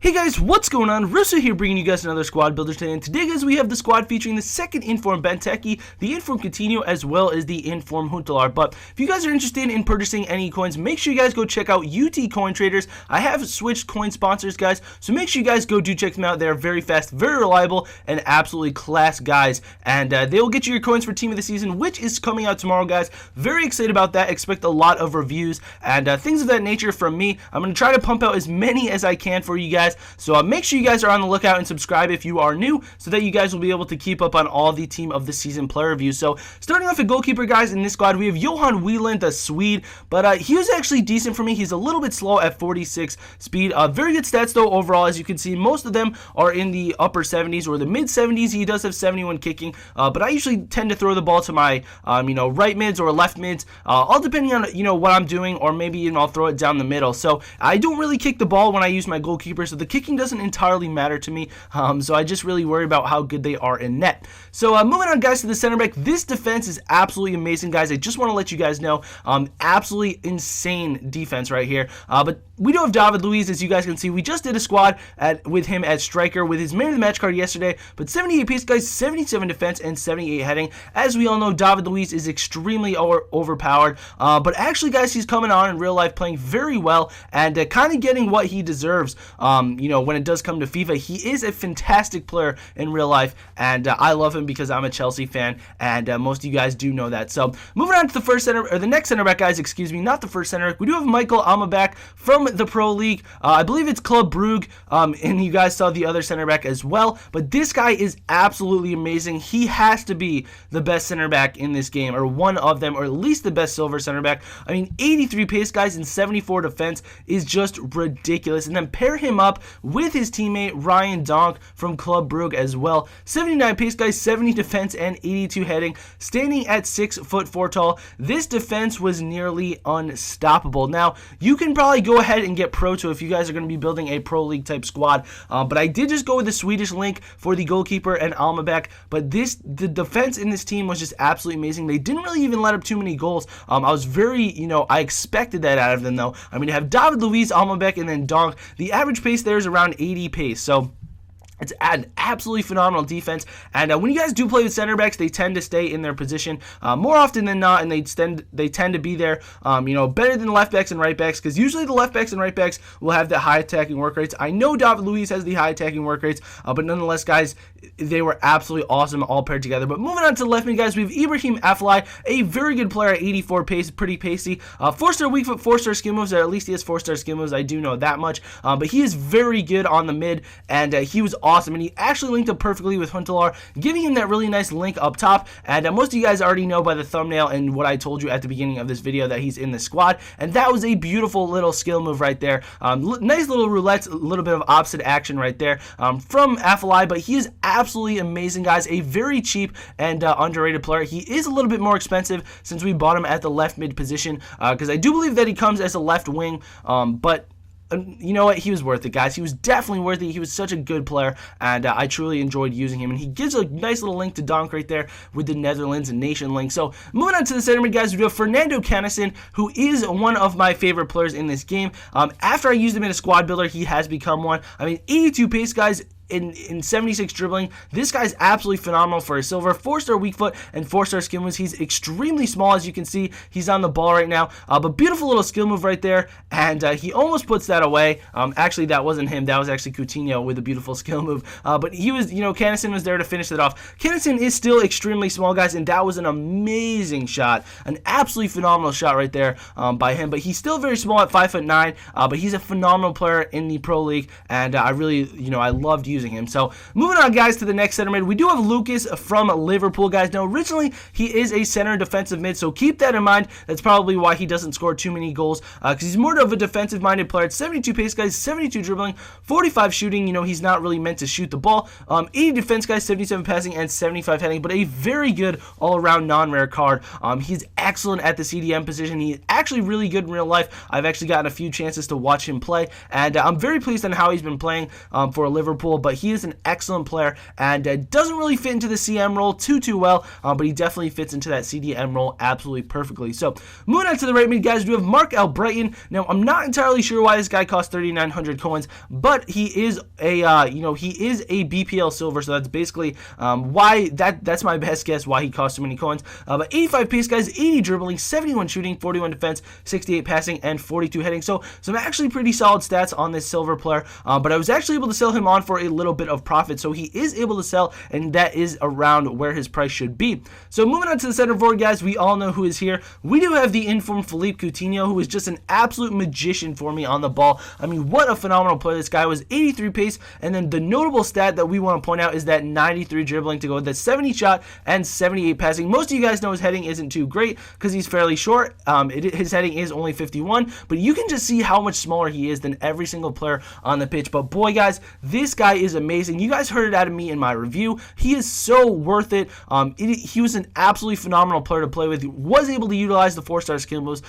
Hey guys, what's going on? Russo here bringing you guys another squad builder today, and today guys we have the squad featuring the second inform Benteke, the inform Coutinho, as well as the inform Huntelaar. But if you guys are interested in purchasing any coins, make sure you guys go check out UTCOINTRADERS. I have switched coin sponsors guys, so make sure you guys go do check them out. They're very fast, very reliable, and absolutely class guys, and they will get you your coins for team of the season, which is coming out tomorrow guys. Very excited about that. Expect a lot of reviews and things of that nature from me. I'm going to try to pump out as many as I can for you guys. So make sure you guys are on the lookout and subscribe if you are new, so that you guys will be able to keep up on all the team of the season player reviews. So starting off at goalkeeper guys, in this squad we have Johan Wieland, the Swede, but he was actually decent for me. He's a little bit slow at 46 speed. Very good stats though overall. As you can see, most of them are in the upper 70s or the mid 70s. He does have 71 kicking, but I usually tend to throw the ball to my right mids or left mids, all depending on what I'm doing, or maybe I'll throw it down the middle. So I don't really kick the ball when I use my goalkeeper, so the kicking doesn't entirely matter to me, so I just really worry about how good they are in net. So moving on guys to the center back, this defense is absolutely amazing guys. I just want to let you guys know, absolutely insane defense right here. But we do have David Luiz, as you guys can see. We just did a squad with him at striker with his man of the match card yesterday, but 78 pace guys, 77 defense, and 78 heading. As we all know, David Luiz is extremely overpowered, but actually guys, he's coming on in real life playing very well, and kind of getting what he deserves. When it does come to FIFA, he is a fantastic player in real life, and I love him because I'm a Chelsea fan, and most of you guys do know that. So moving on to the next center back guys, excuse me, not the first center back. We do have Michael Almabak from the Pro League. I believe it's Club Brugge, and you guys saw the other center back as well, but this guy is absolutely amazing. He has to be the best center back in this game, or one of them, or at least the best silver center back. I mean, 83 pace guys and 74 defense is just ridiculous, and then pair him up with his teammate Ryan Donk from Club Brugge as well. 79 pace guys, 70 defense, and 82 heading, standing at 6'4" tall. This defense was nearly unstoppable. Now you can probably go ahead and get Pro 2 if you guys are going to be building a Pro League type squad, but I did just go with the Swedish link for the goalkeeper and Almabak. But the defense in this team was just absolutely amazing. They didn't really even let up too many goals. I was very, I expected that out of them though. I mean, to have David Luiz, Almabak, and then Donk, the average pace there is around 80 pace. So it's an absolutely phenomenal defense, and when you guys do play with center backs, they tend to stay in their position more often than not, and they tend to be there, better than left backs and right backs, because usually the left backs and right backs will have the high attacking work rates. I know David Luiz has the high attacking work rates, but nonetheless, guys, they were absolutely awesome all paired together. But moving on to the left mid, guys, we have Ibrahim Afellay, a very good player at 84 pace, pretty pacey. 4-star weak foot, 4-star skill moves, or at least he has 4-star skill moves. I do know that much, but he is very good on the mid, and he was awesome, and he actually linked up perfectly with Huntelaar, giving him that really nice link up top. And most of you guys already know by the thumbnail and what I told you at the beginning of this video that he's in the squad, and that was a beautiful little skill move right there. Nice little roulettes, a little bit of opposite action right there from Afellay, but he is absolutely amazing, guys. A very cheap and underrated player. He is a little bit more expensive since we bought him at the left mid position, because I do believe that he comes as a left wing, but you know what? He was worth it, guys. He was definitely worth it. He was such a good player, and I truly enjoyed using him. And he gives a nice little link to Donk right there with the Netherlands and Nation link. So moving on to the center mid, guys, we do have Fernando Cannison, who is one of my favorite players in this game. After I used him in a squad builder, he has become one. I mean, 82 pace, guys. In 76 dribbling, this guy's absolutely phenomenal for a silver. 4-star weak foot and 4-star skill moves. He's extremely small, as you can see. He's on the ball right now, but beautiful little skill move right there, and he almost puts that away. Actually, that wasn't him. That was actually Coutinho with a beautiful skill move, but he was, Cannison was there to finish it off. Cannison is still extremely small, guys, and that was an amazing shot, an absolutely phenomenal shot right there by him, but he's still very small at 5'9", but he's a phenomenal player in the Pro League, and I really, I loved using him. So moving on, guys, to the next center mid, we do have Lucas from Liverpool, guys. Now, originally he is a center defensive mid, so keep that in mind. That's probably why he doesn't score too many goals, because he's more of a defensive minded player. At 72 pace, guys, 72 dribbling, 45 shooting. He's not really meant to shoot the ball. 80 defense, guys, 77 passing, and 75 heading, but a very good all around non-rare card. He's excellent at the CDM position. He's actually really good in real life. I've actually gotten a few chances to watch him play, and I'm very pleased on how he's been playing for Liverpool. but he is an excellent player and doesn't really fit into the CM role too well, but he definitely fits into that CDM role absolutely perfectly. So moving on to the right mid, guys, we have Mark Albrighton. Now, I'm not entirely sure why this guy costs 3,900 coins, but he is a he is a BPL silver, so that's basically why that's my best guess why he costs so many coins. But 85 pace, guys, 80 dribbling, 71 shooting, 41 defense, 68 passing, and 42 heading. So some actually pretty solid stats on this silver player. But I was actually able to sell him on for a little bit of profit, so he is able to sell, and that is around where his price should be. So moving on to the center forward, guys, we all know who is here. We do have the informed Philippe Coutinho, who is just an absolute magician for me on the ball. I mean, what a phenomenal player this guy was. 83 pace, and then the notable stat that we want to point out is that 93 dribbling to go with that 70 shot and 78 passing. Most of you guys know his heading isn't too great because he's fairly short. His heading is only 51, but you can just see how much smaller he is than every single player on the pitch. But boy, guys, this guy is amazing. You guys heard it out of me in my review. He is so worth it. He was an absolutely phenomenal player to play with. He was able to utilize the 4-star skill moves.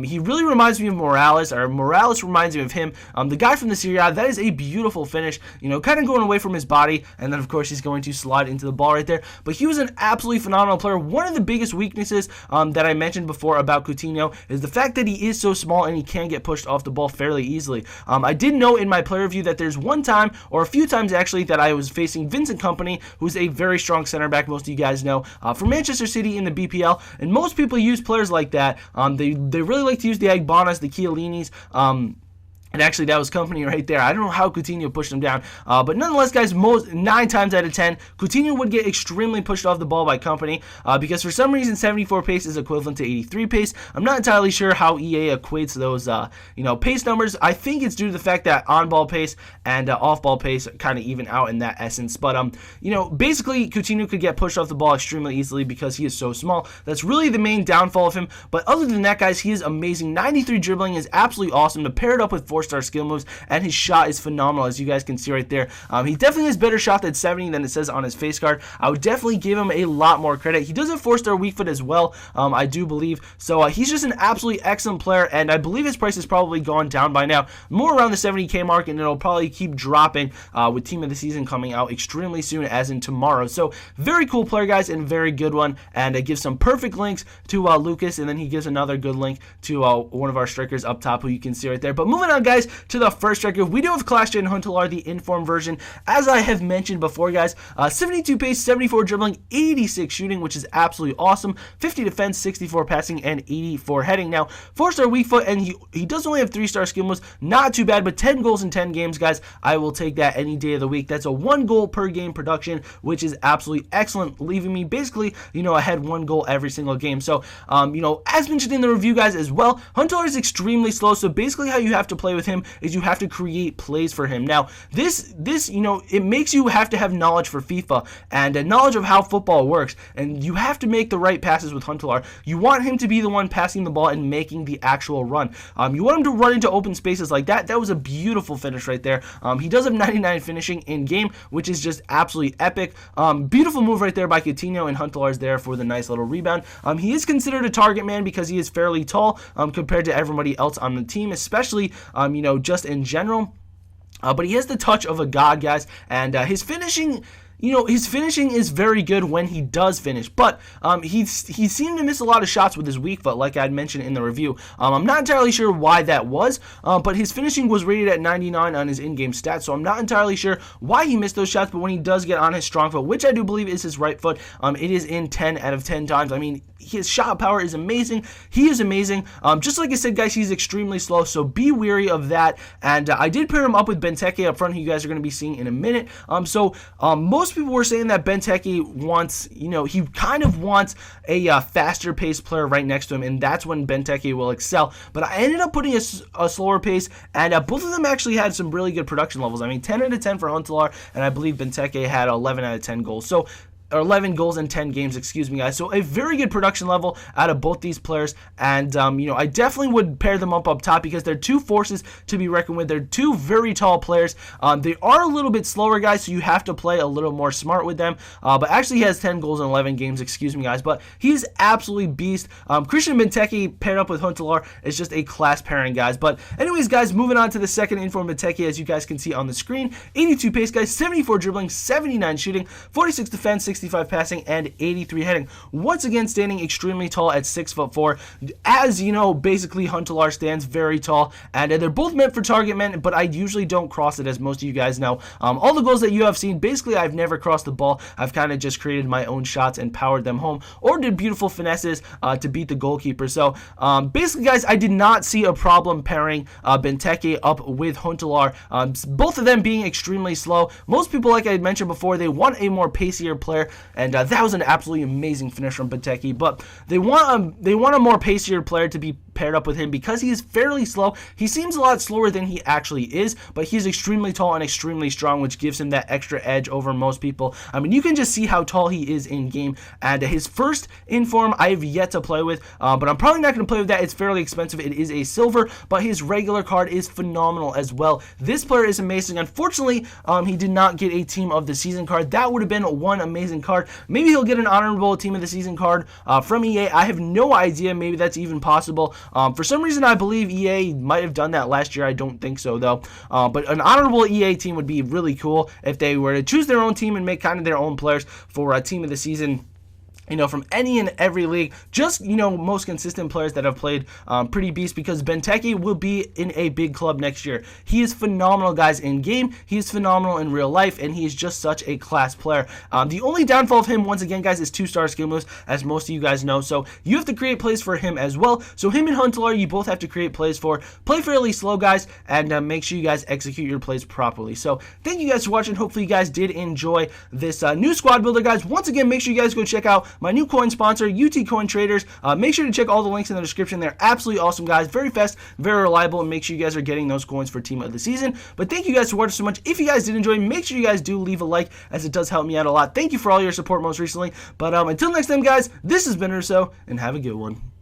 He really reminds me of Morales, or Morales reminds me of him. The guy from the Serie A, that is a beautiful finish, you know, kind of going away from his body, and then of course he's going to slide into the ball right there. But he was an absolutely phenomenal player. One of the biggest weaknesses that I mentioned before about Coutinho is the fact that he is so small and he can get pushed off the ball fairly easily. I did note in my player review that there's one time, or a few times actually, that I was facing Vincent Kompany, who's a very strong center back, most of you guys know, from Manchester City in the BPL, and most people use players like that. They really like to use the Agbanas, the Chiellinis, and actually, that was Kompany right there. I don't know how Coutinho pushed him down. But nonetheless, guys, 9 times out of 10, Coutinho would get extremely pushed off the ball by Kompany because for some reason, 74 pace is equivalent to 83 pace. I'm not entirely sure how EA equates those, pace numbers. I think it's due to the fact that on-ball pace and off-ball pace kind of even out in that essence. But, basically, Coutinho could get pushed off the ball extremely easily because he is so small. That's really the main downfall of him. But other than that, guys, he is amazing. 93 dribbling is absolutely awesome. To pair it up with 4-star skill moves, and his shot is phenomenal, as you guys can see right there. He definitely has better shot than 70 than it says on his face card. I would definitely give him a lot more credit. He does have 4-star weak foot as well, I do believe. So he's just an absolutely excellent player, and I believe his price has probably gone down by now, more around the 70k mark, and it'll probably keep dropping with Team of the Season coming out extremely soon, as in tomorrow. So very cool player, guys, and very good one, and it gives some perfect links to Lucas, and then he gives another good link to one of our strikers up top, who you can see right there. But moving on, guys, to the first striker, we do have Clash Gen Huntelaar, the informed version, as I have mentioned before, guys. 72 pace, 74 dribbling, 86 shooting, which is absolutely awesome. 50 defense, 64 passing, and 84 heading. Now, 4-star weak foot, and he does only have 3-star skill moves. Not too bad, but 10 goals in 10 games, guys. I will take that any day of the week. That's a 1 goal per game production, which is absolutely excellent, leaving me basically, ahead 1 goal every single game. So, as mentioned in the review, guys, as well, Huntelaar is extremely slow, so basically how you have to play with him is you have to create plays for him. Now, this it makes you have to have knowledge for FIFA and a knowledge of how football works, and you have to make the right passes with Huntelaar. You want him to be the one passing the ball and making the actual run. You want him to run into open spaces like that. That was a beautiful finish right there. He does have 99 finishing in game, which is just absolutely epic. Beautiful move right there by Coutinho, and Huntelaar's there for the nice little rebound. He is considered a target man because he is fairly tall compared to everybody else on the team, especially just in general. But he has the touch of a god, guys, and his finishing is very good when he does finish, but he seemed to miss a lot of shots with his weak foot, like I had mentioned in the review. I'm not entirely sure why that was, but his finishing was rated at 99 on his in-game stats, so I'm not entirely sure why he missed those shots, but when he does get on his strong foot, which I do believe is his right foot, it is in 10 out of 10 times. I mean, his shot power is amazing. He is amazing. Just like I said, guys, he's extremely slow, so be wary of that. And I did pair him up with Benteke up front, who you guys are going to be seeing in a minute. Most people were saying that Benteke wants, he kind of wants a faster paced player right next to him, and that's when Benteke will excel. But I ended up putting a slower pace, and both of them actually had some really good production levels. I mean, 10 out of 10 for Huntelaar, and I believe Benteke had 11 out of 10 goals. So or 11 goals in 10 games, excuse me, guys. So a very good production level out of both these players, and you know, I definitely would pair them up top because they're two forces to be reckoned with. They're two very tall players. They are a little bit slower, guys, so you have to play a little more smart with them. But actually, he has 10 goals in 11 games, excuse me, guys. But he's absolutely beast. Christian Benteke paired up with Huntelaar is just a class pairing, guys. But anyways, guys, moving on to the second inform Benteke, as you guys can see on the screen. 82 pace, guys, 74 dribbling, 79 shooting, 46 defense, 65 passing, and 83 heading. Once again, standing extremely tall at 6'4", as you know, basically Huntelaar stands very tall, and they're both meant for target men, but I usually don't cross it, as most of you guys know. All the goals that you have seen, basically I've never crossed the ball. I've kind of just created my own shots and powered them home, or did beautiful finesses to beat the goalkeeper. So basically, guys, I did not see a problem pairing Benteke up with Huntelaar, both of them being extremely slow. Most people, like I mentioned before, they want a more pacier player, and that was an absolutely amazing finish from Benteke, but they want a more pacier player to be paired up with him because he is fairly slow. He seems a lot slower than he actually is, but he's extremely tall and extremely strong, which gives him that extra edge over most people. I mean, you can just see how tall he is in game, and his first inform I have yet to play with, but I'm probably not going to play with that. It's fairly expensive. It is a silver, but his regular card is phenomenal as well. This player is amazing. Unfortunately, he did not get a team of the season card. That would have been one amazing card. Maybe he'll get an honorable team of the season card from EA. I have no idea. Maybe that's even possible. For some reason, I believe EA might have done that last year. I don't think so, though. But an honorable EA team would be really cool if they were to choose their own team and make kind of their own players for a team of the season, you know, from any and every league. Just, you know, most consistent players that have played pretty beast, because Benteke will be in a big club next year. He is phenomenal, guys, in game. He is phenomenal in real life, and he is just such a class player. The only downfall of him, once again, guys, is 2-star skill moves, as most of you guys know. So you have to create plays for him as well. So him and Huntelaar, you both have to create plays for. Play fairly slow, guys, and make sure you guys execute your plays properly. So thank you guys for watching. Hopefully you guys did enjoy this new squad builder, guys. Once again, make sure you guys go check out my new coin sponsor, UTCOINTRADERS. Make sure to check all the links in the description. They're absolutely awesome, guys. Very fast, very reliable, and make sure you guys are getting those coins for team of the season. But thank you guys for watching so much. If you guys did enjoy, make sure you guys do leave a like, as it does help me out a lot. Thank you for all your support most recently. But until next time, guys, this has been Russo, and have a good one.